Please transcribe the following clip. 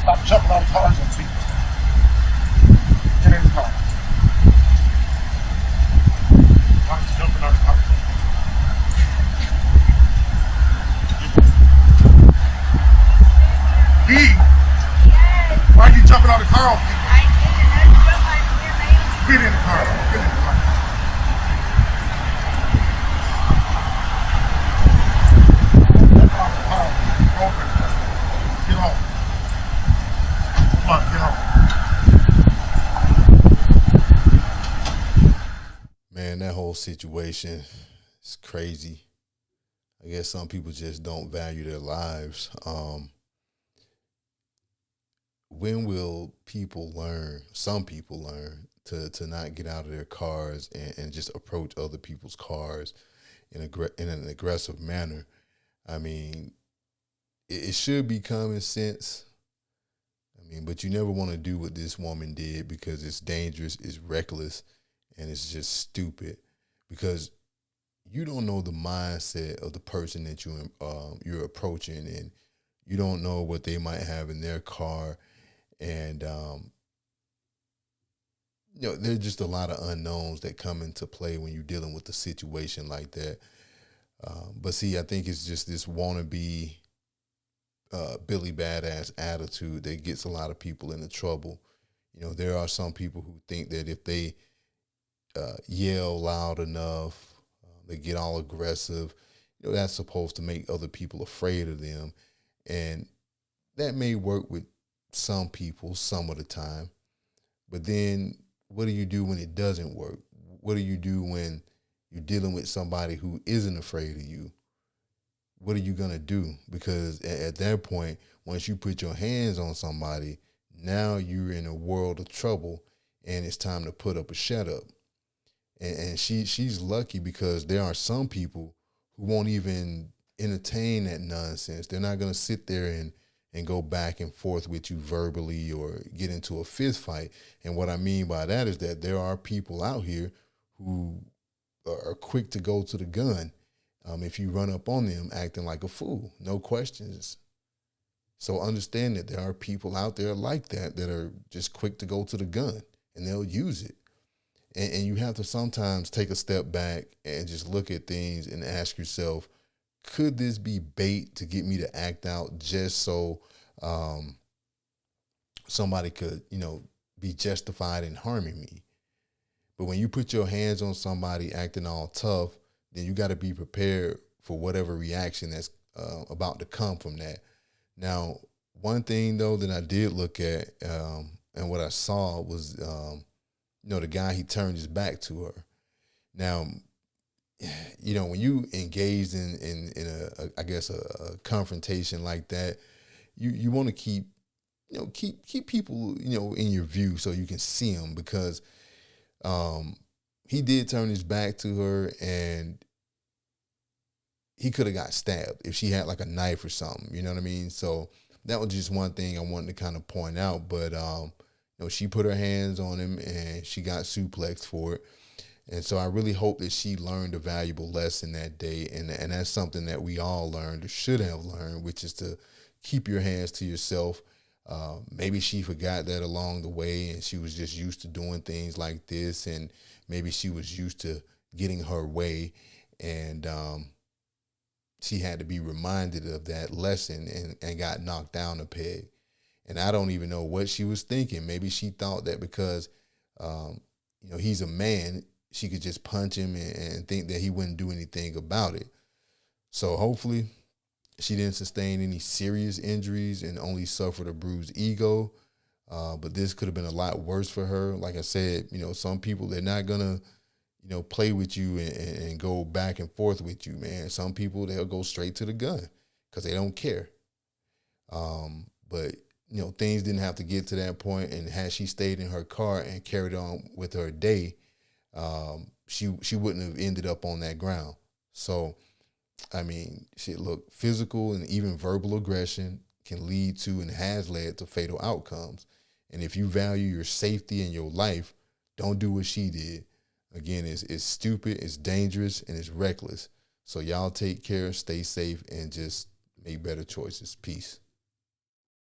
Stop jumping on cars and people. Get in the car. Why are you jumping on the car? He? Why are you jumping on the car on people? Get in the car. Get in the car. Get off the car. Get home. Come on, get home. Man, that whole situation is crazy. I guess some people just don't value their lives. When will people learn, some people learn, to not get out of their cars and just approach other people's cars in an aggressive manner? I mean, it should be common sense. I mean, but you never want to do what this woman did because it's dangerous, it's reckless, and it's just stupid because you don't know the mindset of the person that you're approaching, and you don't know what they might have in their car, and there's just a lot of unknowns that come into play when you're dealing with a situation like that. But see, I think it's just this wannabe Billy Badass attitude that gets a lot of people into trouble. There are some people who think that if they yell loud enough, they get all aggressive, that's supposed to make other people afraid of them. And that may work with some people some of the time. But then what do you do when it doesn't work? What do you do when you're dealing with somebody who isn't afraid of you? What are you going to do? Because at that point, once you put your hands on somebody, now you're in a world of trouble and it's time to put up or shut up. And she's lucky because there are some people who won't even entertain that nonsense. They're not going to sit there and go back and forth with you verbally or get into a fist fight. And what I mean by that is that there are people out here who are quick to go to the gun if you run up on them acting like a fool, no questions. So understand that there are people out there like that are just quick to go to the gun and they'll use it. And you have to sometimes take a step back and just look at things and ask yourself, could this be bait to get me to act out just so somebody could, be justified in harming me? But when you put your hands on somebody acting all tough, then you got to be prepared for whatever reaction that's about to come from that. Now, one thing, though, that I did look at and what I saw was, the guy, he turned his back to her. Now, when you engaged in a confrontation like that, you want to keep people, in your view so you can see them, because he did turn his back to her and he could have got stabbed if she had like a knife or something, you know what I mean? So that was just one thing I wanted to kind of point out. But, she put her hands on him and she got suplexed for it. And so I really hope that she learned a valuable lesson that day. And that's something that we all learned or should have learned, which is to keep your hands to yourself. Maybe she forgot that along the way and she was just used to doing things like this. And maybe she was used to getting her way. And she had to be reminded of that lesson and got knocked down a peg. And I don't even know what she was thinking. Maybe she thought that because, he's a man, she could just punch him and think that he wouldn't do anything about it. So hopefully she didn't sustain any serious injuries and only suffered a bruised ego. But this could have been a lot worse for her. Like I said, some people, they're not going to, play with you and go back and forth with you, man. Some people, they'll go straight to the gun because they don't care. But things didn't have to get to that point. And had she stayed in her car and carried on with her day, she wouldn't have ended up on that ground. So, I mean, shit, look, physical and even verbal aggression can lead to and has led to fatal outcomes. And if you value your safety and your life, don't do what she did. Again, it's stupid, it's dangerous, and it's reckless. So y'all take care, stay safe, and just make better choices. Peace.